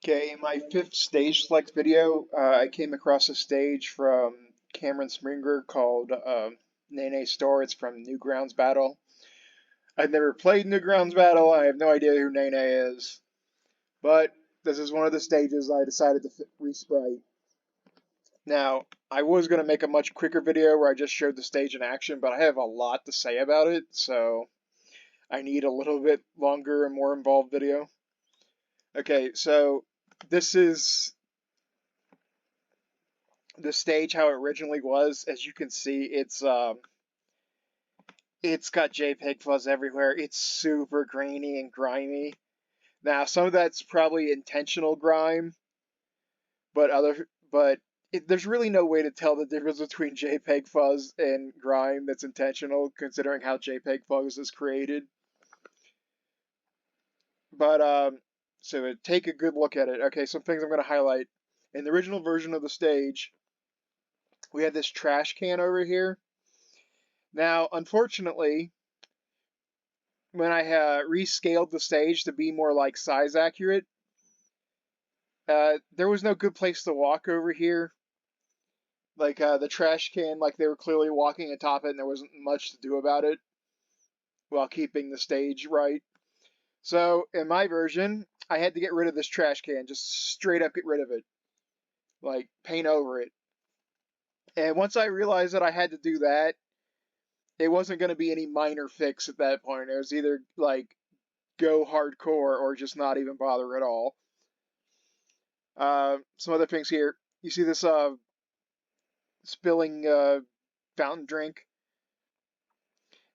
Okay, in my fifth stage select video, I came across a stage from Camren called Nene Store. It's from Newgrounds Battle. I've never played Newgrounds Battle. I have no idea who Nene is. But this is one of the stages I decided to resprite. Now, I was going to make a much quicker video where I just showed the stage in action, but I have a lot to say about it, so I need a little bit longer and more involved video. Okay, so this is the stage how it originally was. As you can see, it's got JPEG fuzz everywhere. It's super grainy and grimy. Now, some of that's probably intentional grime, but there's really no way to tell the difference between JPEG fuzz and grime that's intentional, considering how JPEG fuzz is created. But so take a good look at it. Okay, some things I'm going to highlight. In the original version of the stage, we had this trash can over here. Now, unfortunately, when I rescaled the stage to be more like size accurate, there was no good place to walk over here. Like the trash can, like they were clearly walking atop it and there wasn't much to do about it while keeping the stage right. So in my version, I had to get rid of this trash can, just straight up get rid of it. Like paint over it. And once I realized that I had to do that, it wasn't going to be any minor fix at that point. It was either like go hardcore or just not even bother at all. Some other things here. You see this spilling fountain drink?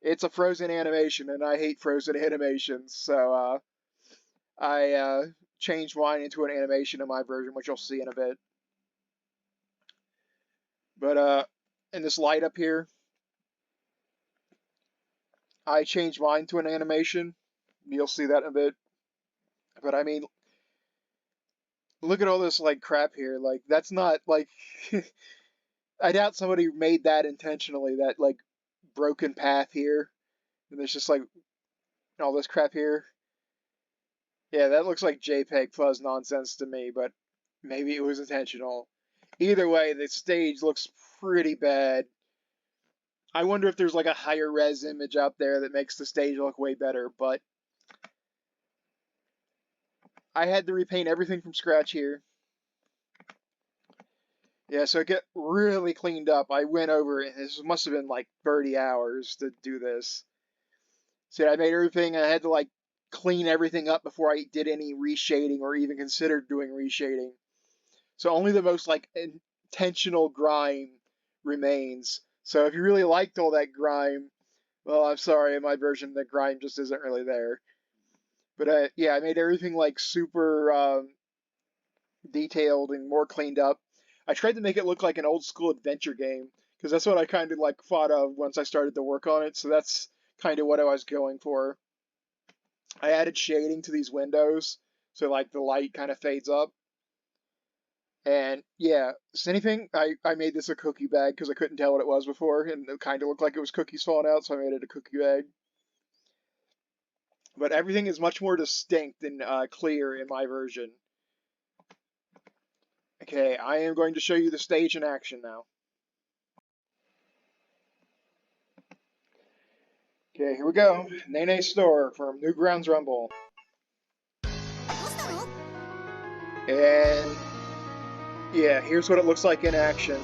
It's a frozen animation, and I hate frozen animations. So I changed mine into an animation in my version, which you'll see in a bit. But in this light up here, I changed mine to an animation. You'll see that in a bit. But I mean, look at all this like crap here. Like that's not like I doubt somebody made that intentionally. That like broken path here, and there's just like all this crap here. Yeah, that looks like JPEG fuzz nonsense to me, but maybe it was intentional. Either way, the stage looks pretty bad. I wonder if there's like a higher res image out there that makes the stage look way better, but I had to repaint everything from scratch here. Yeah, so it got really cleaned up. I went over it. This must have been like 30 hours to do this. See, I made everything. I had to like clean everything up before I did any reshading or even considered doing reshading. So only the most like intentional grime remains. So if you really liked all that grime, well, I'm sorry, in my version the grime just isn't really there. But yeah, I made everything like super detailed and more cleaned up. I tried to make it look like an old school adventure game because that's what I kind of like thought of once I started to work on it. So that's kind of what I was going for. I added shading to these windows so like the light kind of fades up. And yeah, so anything, I made this a cookie bag because I couldn't tell what it was before, and it kind of looked like it was cookies falling out, so I made it a cookie bag. But everything is much more distinct and clear in my version. Okay, I am going to show you the stage in action now. Okay, here we go. Nene Store from Newgrounds Rumble. And yeah, here's what it looks like in action.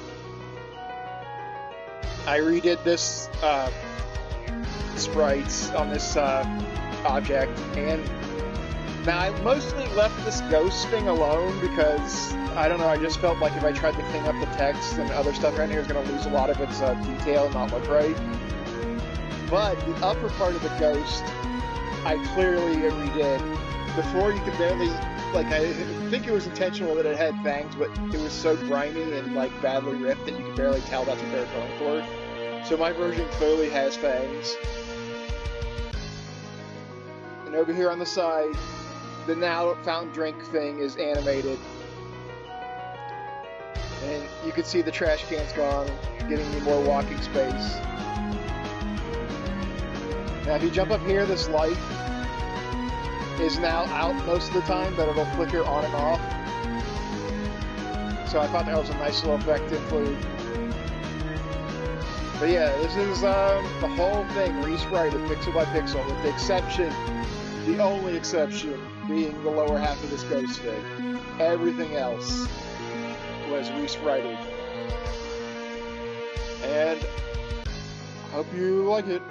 I redid this sprites on this object, and now I mostly left this ghost thing alone because I don't know, I just felt like if I tried to clean up the text and other stuff around here, it was going to lose a lot of its detail and not look right. But the upper part of the ghost, I clearly redid. Before, you could barely, like, I think it was intentional that it had fangs, but it was so grimy and like badly ripped that you could barely tell that's what they were going for. So my version clearly has fangs. And over here on the side, the now fountain drink thing is animated. And you can see the trash can's gone, giving me more walking space. Now if you jump up here, this light, is now out most of the time, that it'll flicker on and off. So I thought that was a nice little effect to include. But yeah, this is the whole thing resprited pixel by pixel, with the exception, the only exception, being the lower half of this ghost fig. Everything else was resprited. And I hope you like it.